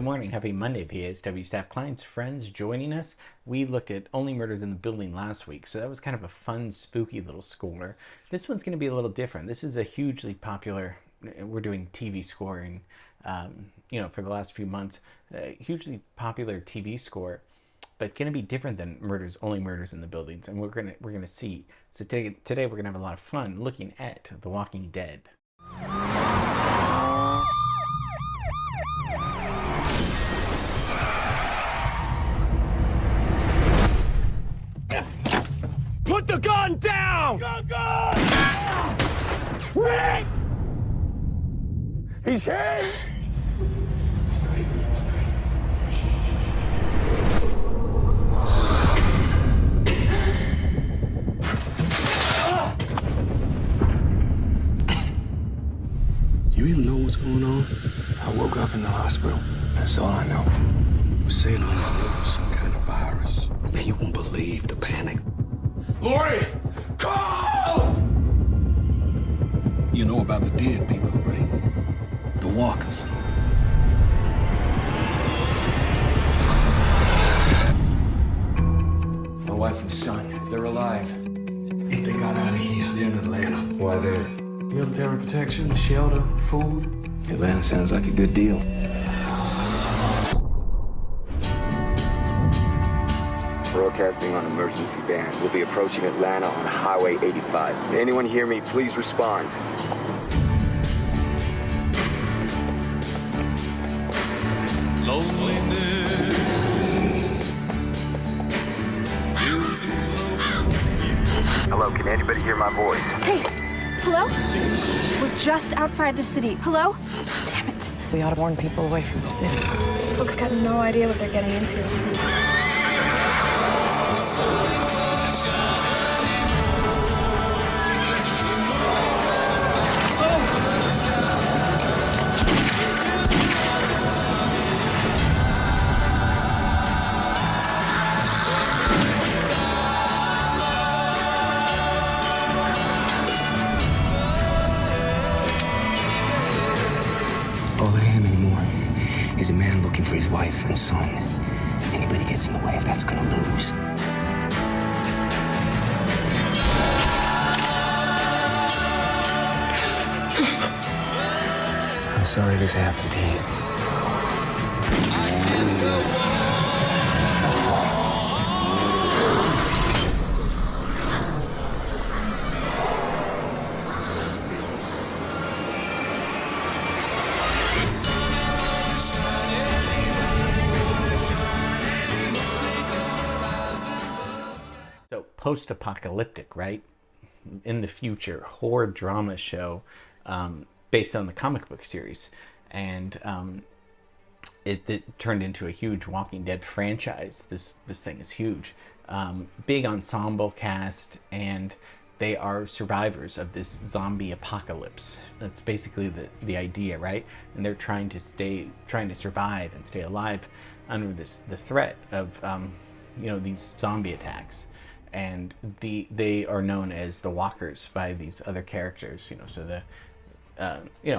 Good morning. Happy Monday, PASW staff, clients, friends joining us. We looked at Only Murders in the Building last week, so that was kind of a fun, spooky little score. This one's going to be a little different. This is a hugely popular, we're doing TV scoring, for the last few months, a hugely popular TV score, but it's going to be different than Only Murders in the Buildings, and we're gonna see. So today we're gonna have a lot of fun looking at The Walking Dead. Put the gun down! Gun! Rick! He's hit! You even know what's going on? I woke up in the hospital. That's all I know. We're seeing on the news some kind of virus. Man, you won't believe the panic. Lori! Call! You know about the dead people, right? The walkers. My wife and son, they're alive. If they got out of here, they're in Atlanta. Why there? Military protection, shelter, food. Atlanta sounds like a good deal. Broadcasting on emergency band. We'll be approaching Atlanta on Highway 85. Anyone hear me? Please respond. Hello, can anybody hear my voice? Hey, hello? We're just outside the city. Hello? Damn it. We ought to warn people away from the city. Folks got no idea what they're getting into. All I am anymore is a man looking for his wife and son. Anybody gets in the way of that's gonna lose. I'm sorry this happened to you. So post-apocalyptic, right? In the future, horror drama show based on the comic book series, and it turned into a huge Walking Dead franchise. This thing is huge, big ensemble cast, and they are survivors of this zombie apocalypse. That's basically the idea, right? And they're trying to survive and stay alive under the threat of these zombie attacks. And they are known as the Walkers by these other characters, so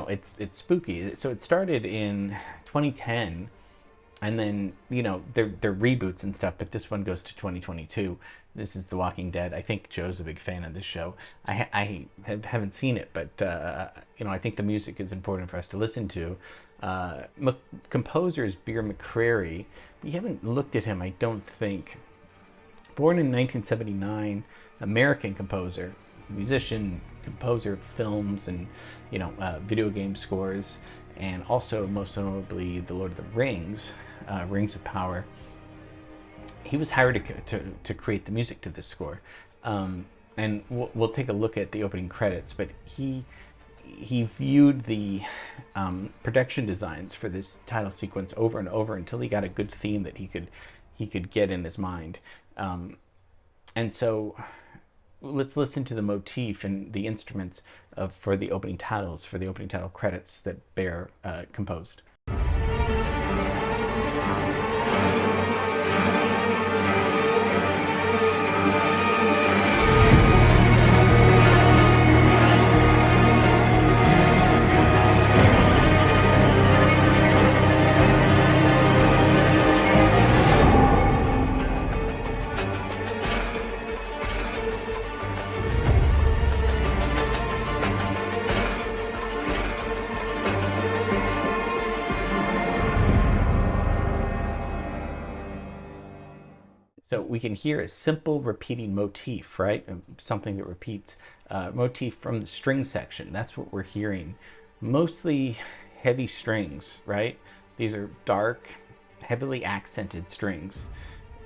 it's spooky. So it started in 2010, and then they're reboots and stuff, but this one goes to 2022. This is The Walking Dead. I think Joe's a big fan of this show. I haven't seen it, but I think the music is important for us to listen to. Composer is Bear McCreary. We haven't looked at him, I don't think. Born in 1979, American composer, musician, composer of films and video game scores, and also most notably The Lord of the Rings, Rings of Power. He was hired to create the music to this score, and we'll take a look at the opening credits. But he viewed the production designs for this title sequence over and over until he got a good theme that he could get in his mind. And so let's listen to the motif and the instruments for the opening title credits that Bear composed. we can hear a simple repeating motif, right? Something that repeats, motif from the string section. That's what we're hearing. Mostly heavy strings, right? These are dark, heavily accented strings.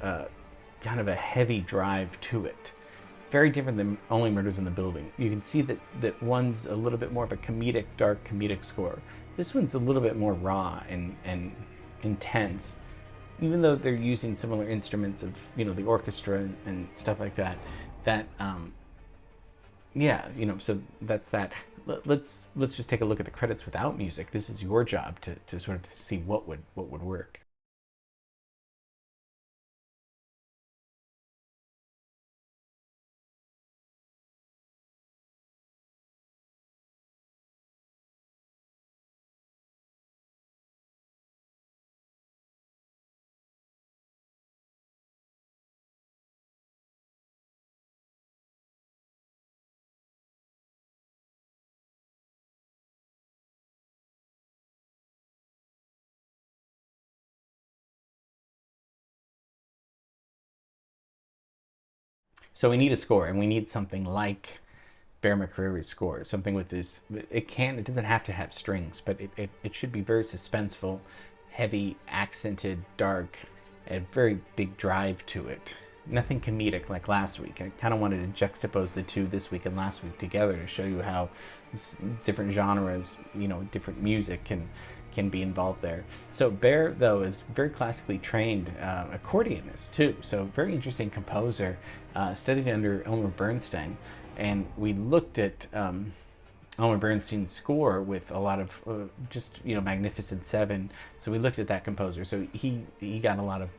Kind of a heavy drive to it. Very different than Only Murders in the Building. You can see that one's a little bit more of a comedic, dark comedic score. This one's a little bit more raw and intense. Even though they're using similar instruments of, you know, the orchestra and stuff like that. Yeah, you know, so that's that. Let's just take a look at the credits without music. This is your job to sort of see what would work. So we need a score, and we need something like Bear McCreary's score, something with this. It doesn't have to have strings, but it should be very suspenseful, heavy, accented, dark, and very big drive to it. Nothing comedic like last week. I kind of wanted to juxtapose the two, this week and last week, together to show you how different genres, you know, different music can be involved there. So Bear, though, is very classically trained accordionist too, so very interesting composer, studied under Elmer Bernstein, and we looked at Elmer Bernstein's score with a lot of just, you know, Magnificent Seven. So we looked at that composer. So he got a lot of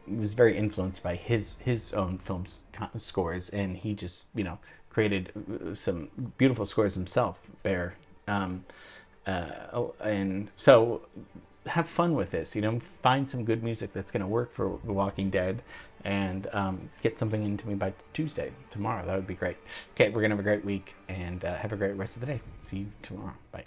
was very influenced by his own film's scores, and he just, you know, created some beautiful scores himself, Bear. And so have fun with this, you know, find some good music that's going to work for The Walking Dead, and get something into me by Tuesday, tomorrow. That would be great. Okay, we're going to have a great week, and have a great rest of the day. See you tomorrow. Bye.